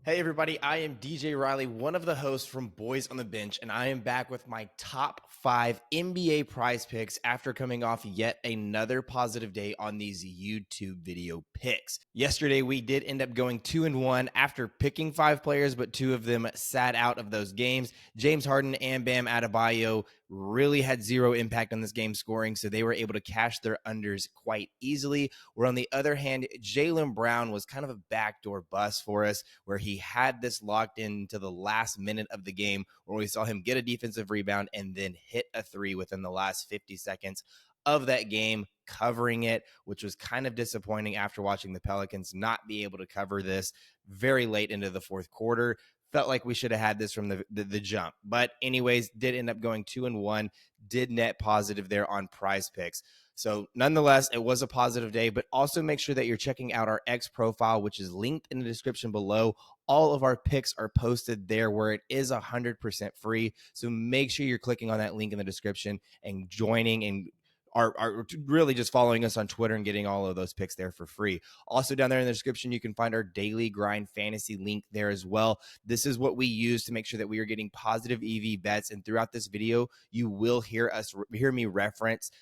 Hey everybody, I am DJ Riley, one of the hosts from Boys on the Bench, and I am back with my top 5 NBA prize picks after coming off yet another positive day on these YouTube video picks. Yesterday we did end up going 2-1 after picking 5 players, but 2 of them sat out of those games. James Harden and Bam Adebayo really had zero impact on this game scoring, so they were able to cash their unders quite easily. Where on the other hand, Jaylen Brown was kind of a backdoor bust for us, where he had this locked into the last minute of the game, where we saw him get a defensive rebound and then hit a three within the last 50 seconds of that game, covering it, which was kind of disappointing after watching the Pelicans not be able to cover this very late into the fourth quarter. Felt like we should have had this from the jump. But anyways, did end up going 2-1, did net positive there on PrizePicks. So nonetheless, it was a positive day, but also make sure that you're checking out our X profile, which is linked in the description below. All of our picks are posted there where it is 100% free. So make sure you're clicking on that link in the description and joining and are really just following us on Twitter and getting all of those picks there for free. Also down there in the description, you can find our daily grind fantasy link there as well. This is what we use to make sure that we are getting positive EV bets. And throughout this video, you will hear me reference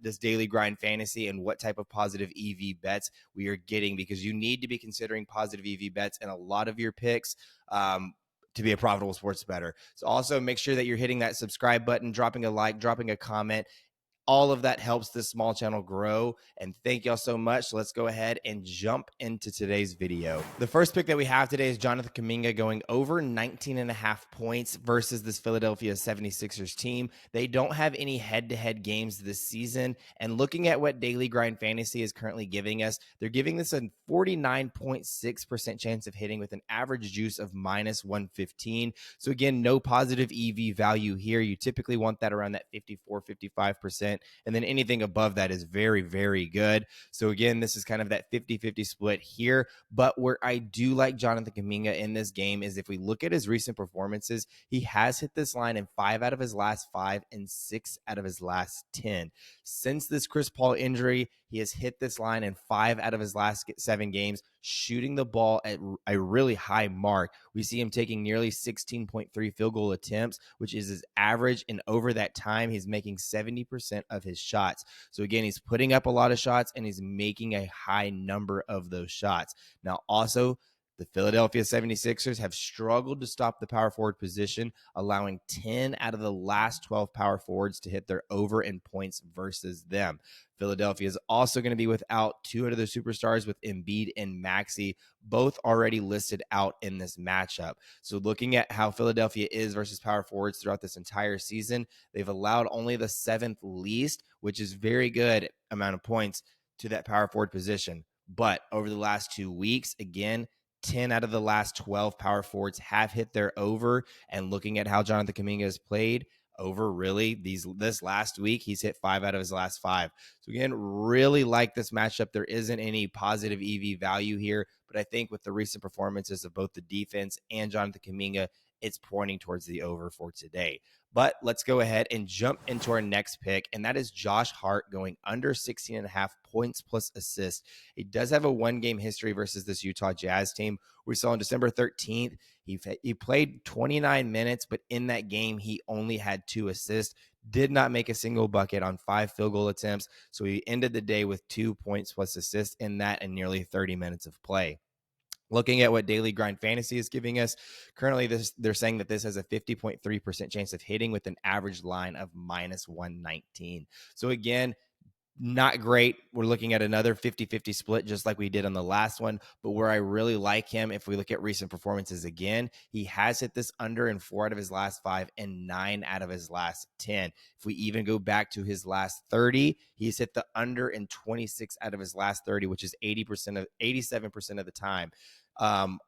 this daily grind fantasy and what type of positive EV bets we are getting, because you need to be considering positive EV bets in a lot of your picks. To be a profitable sports bettor. So also make sure that you're hitting that subscribe button, dropping a like, dropping a comment. All of that helps this small channel grow. And thank y'all so much. So let's go ahead and jump into today's video. The first pick that we have today is Jonathan Kuminga going over 19.5 points versus this Philadelphia 76ers team. They don't have any head-to-head games this season. And looking at what Daily Grind Fantasy is currently giving us, they're giving this a 49.6% chance of hitting with an average juice of minus 115. So again, no positive EV value here. You typically want that around that 54, 55%. And then anything above that is very, very good. So again, this is kind of that 50-50 split here. But where I do like Jonathan Kuminga in this game is if we look at his recent performances, he has hit this line in 5 out of his last 5 and 6 out of his last 10. Since this Chris Paul injury, he has hit this line in 5 out of his last 7 games, shooting the ball at a really high mark. We see him taking nearly 16.3 field goal attempts, which is his average. And over that time, he's making 70% of his shots. So again, he's putting up a lot of shots and he's making a high number of those shots. Now, also, the Philadelphia 76ers have struggled to stop the power forward position, allowing 10 out of the last 12 power forwards to hit their over in points versus them. Philadelphia is also going to be without 2 out of their superstars with Embiid and Maxey, both already listed out in this matchup. So looking at how Philadelphia is versus power forwards throughout this entire season, they've allowed only the 7th least, which is very good amount of points to that power forward position. But over the last 2 weeks, again, 10 out of the last 12 power forwards have hit their over. And looking at how Jonathan Kuminga has played over really this last week, he's hit 5 out of his last 5. So again, really like this matchup. There isn't any positive EV value here, but I think with the recent performances of both the defense and Jonathan Kuminga, it's pointing towards the over for today. But let's go ahead and jump into our next pick, and that is Josh Hart going under 16.5 points plus assists. He does have a 1-game history versus this Utah Jazz team. We saw on December 13th, he played 29 minutes, but in that game, he only had 2 assists, did not make a single bucket on 5 field goal attempts. So he ended the day with 2 points plus assists in that and nearly 30 minutes of play. Looking at what Daily Grind Fantasy is giving us, currently they're saying that this has a 50.3% chance of hitting with an average line of minus 119. So again, not great. We're looking at another 50-50 split just like we did on the last one. But where I really like him, if we look at recent performances again, he has hit this under in 4 out of his last 5 and 9 out of his last 10. If we even go back to his last 30, he's hit the under in 26 out of his last 30, which is 87% of the time.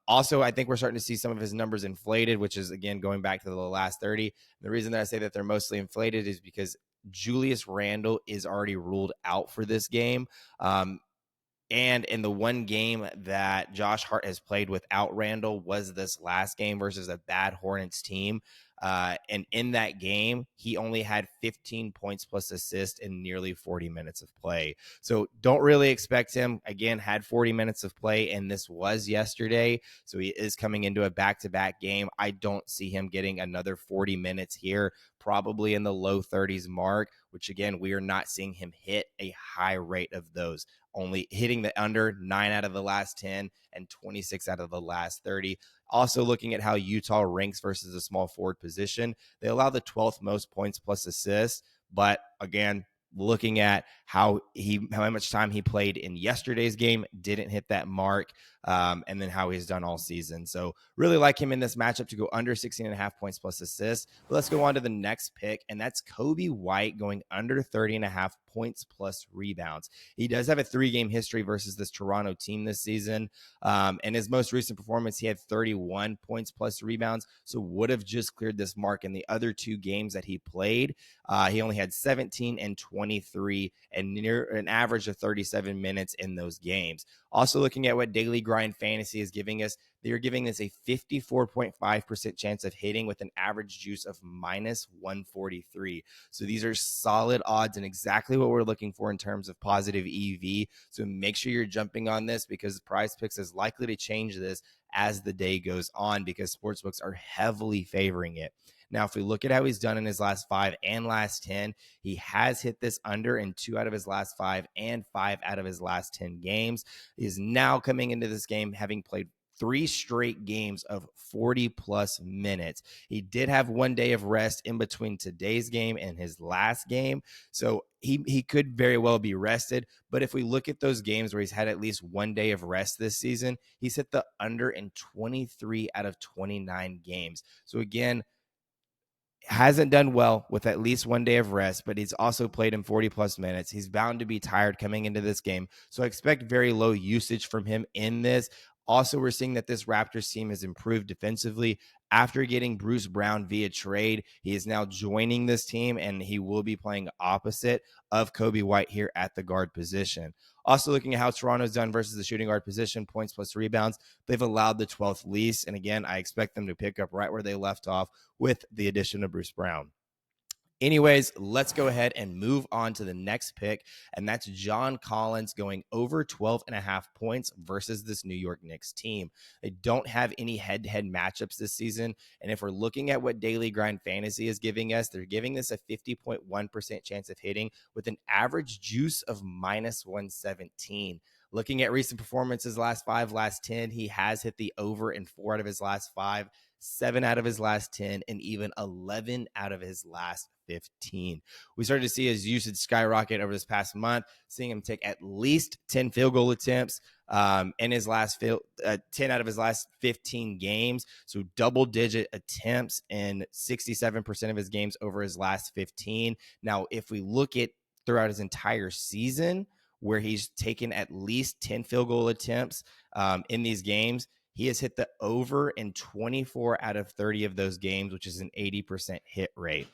Also, I think we're starting to see some of his numbers inflated, which is, again, going back to the last 30. The reason that I say that they're mostly inflated is because Julius Randle is already ruled out for this game. And in the one game that Josh Hart has played without Randle was this last game versus a bad Hornets team. And in that game, he only had 15 points plus assist in nearly 40 minutes of play. So don't really expect him. Again, had 40 minutes of play, and this was yesterday. So he is coming into a back-to-back game. I don't see him getting another 40 minutes here, probably in the low 30s mark, which again, we are not seeing him hit a high rate of those. Only hitting the under 9 out of the last 10 and 26 out of the last 30. Also, looking at how Utah ranks versus a small forward position, they allow the 12th most points plus assists. But again, looking at how much time he played in yesterday's game, didn't hit that mark, and then how he's done all season. So really like him in this matchup to go under 16.5 points plus assists. But let's go on to the next pick, and that's Coby White going under 30.5 points plus rebounds. He does have a 3-game history versus this Toronto team this season. And his most recent performance, he had 31 points plus rebounds, so would have just cleared this mark in the other 2 games that he played. He only had 17 and 23 and near an average of 37 minutes in those games. Also looking at what Daily Grind Fantasy is giving us, they are giving us a 54.5% chance of hitting with an average juice of minus 143. So these are solid odds and exactly what we're looking for in terms of positive EV. So make sure you're jumping on this because PrizePicks is likely to change this as the day goes on because sportsbooks are heavily favoring it. Now, if we look at how he's done in his last 5 and last 10, he has hit this under in 2 out of his last 5 and 5 out of his last 10 games. He is now coming into this game having played 3 straight games of 40 plus minutes. He did have 1 day of rest in between today's game and his last game. So he could very well be rested. But if we look at those games where he's had at least 1 day of rest this season, he's hit the under in 23 out of 29 games. So again, hasn't done well with at least 1 day of rest, but he's also played in 40 plus minutes. He's bound to be tired coming into this game. So I expect very low usage from him in this. Also, we're seeing that this Raptors team has improved defensively. After getting Bruce Brown via trade, he is now joining this team, and he will be playing opposite of Coby White here at the guard position. Also, looking at how Toronto's done versus the shooting guard position, points plus rebounds, they've allowed the 12th least. And again, I expect them to pick up right where they left off with the addition of Bruce Brown. Anyways, let's go ahead and move on to the next pick, and that's John Collins going over 12.5 points versus this New York Knicks team. They don't have any head-to-head matchups this season, and if we're looking at what Daily Grind Fantasy is giving us, they're giving us a 50.1% chance of hitting with an average juice of minus 117. Looking at recent performances, last 5, last 10, he has hit the over in 4 out of his last 5, 7 out of his last 10, and even 11 out of his last 15. We started to see his usage skyrocket over this past month, seeing him take at least 10 field goal attempts in his last 10 out of his last 15 games. So double-digit attempts in 67% of his games over his last 15. Now, if we look at throughout his entire season, where he's taken at least 10 field goal attempts in these games, he has hit the over in 24 out of 30 of those games, which is an 80% hit rate.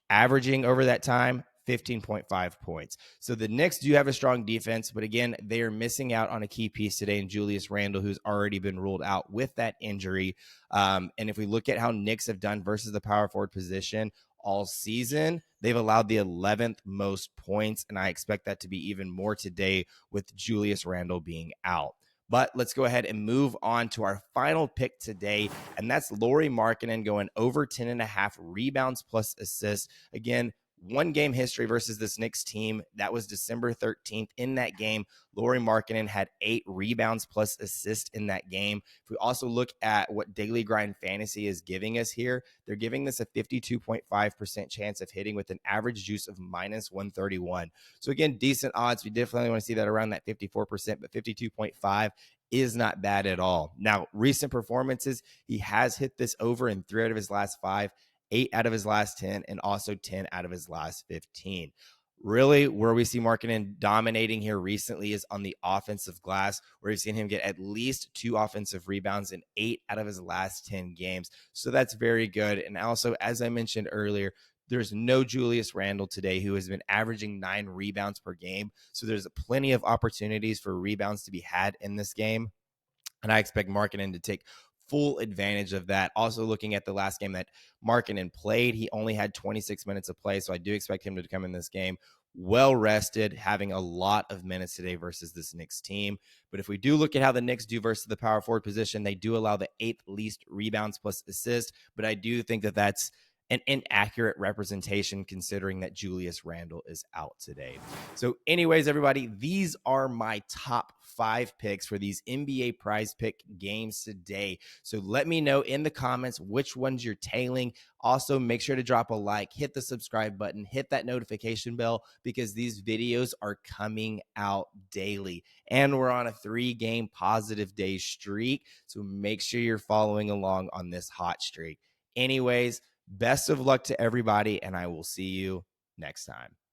Averaging over that time, 15.5 points. So the Knicks do have a strong defense, but again, they are missing out on a key piece today in Julius Randle, who's already been ruled out with that injury. And if we look at how Knicks have done versus the power forward position all season, they've allowed the 11th most points, and I expect that to be even more today with Julius Randle being out. But let's go ahead and move on to our final pick today, and that's Lauri Markkanen going over 10.5 rebounds plus assists. Again, 1 game history versus this Knicks team. That was December 13th. In that game, Lauri Markkanen had 8 rebounds plus assists in that game. If we also look at what Daily Grind Fantasy is giving us here, they're giving this a 52.5% chance of hitting with an average juice of minus 131. So again, decent odds. We definitely want to see that around that 54%, but 52.5 is not bad at all. Now, recent performances, he has hit this over in 3 out of his last 5, 8 out of his last 10, and also 10 out of his last 15. Really, where we see Markkanen dominating here recently is on the offensive glass, where we've seen him get at least 2 offensive rebounds in 8 out of his last 10 games. So that's very good. And also, as I mentioned earlier, there's no Julius Randle today, who has been averaging 9 rebounds per game. So there's plenty of opportunities for rebounds to be had in this game. And I expect Markkanen to take full advantage of that. Also, looking at the last game that Markkanen played, he only had 26 minutes of play, so I do expect him to come in this game well rested, having a lot of minutes today versus this Knicks team. But if we do look at how the Knicks do versus the power forward position, they do allow the 8th least rebounds plus assists, but I do think that that's an inaccurate representation considering that Julius Randle is out today. So anyways, everybody, these are my top 5 picks for these NBA prize pick games today. So let me know in the comments which ones you're tailing. Also, make sure to drop a like, hit the subscribe button, hit that notification bell because these videos are coming out daily. And we're on a 3-game positive day streak. So make sure you're following along on this hot streak. Anyways, best of luck to everybody, and I will see you next time.